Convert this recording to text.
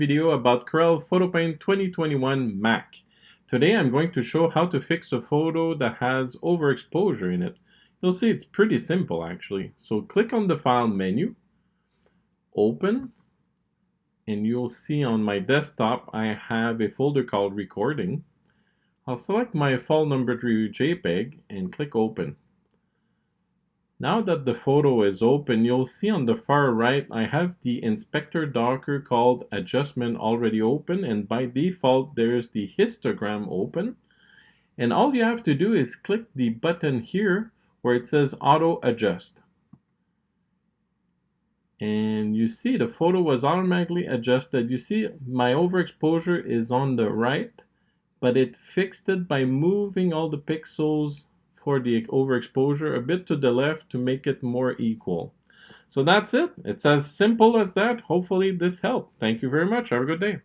Video about Corel PhotoPaint 2021 Mac. Today I'm going to show how to fix a photo that has overexposure in it. You'll see it's pretty simple actually. So click on the File menu, Open, and you'll see on my desktop I have a folder called Recording. I'll select my file number 3 JPEG and click Open. Now that the photo is open, you'll see on the far right I have the inspector Docker called adjustment already open, and by default there's the histogram open. And all you have to do is click the button here where it says auto adjust. And you see the photo was automatically adjusted. You see my overexposure is on the right, but it fixed it by moving all the pixels for the overexposure a bit to the left to make it more equal. So that's it. It's as simple as that. Hopefully this helped. Thank you very much. Have a good day.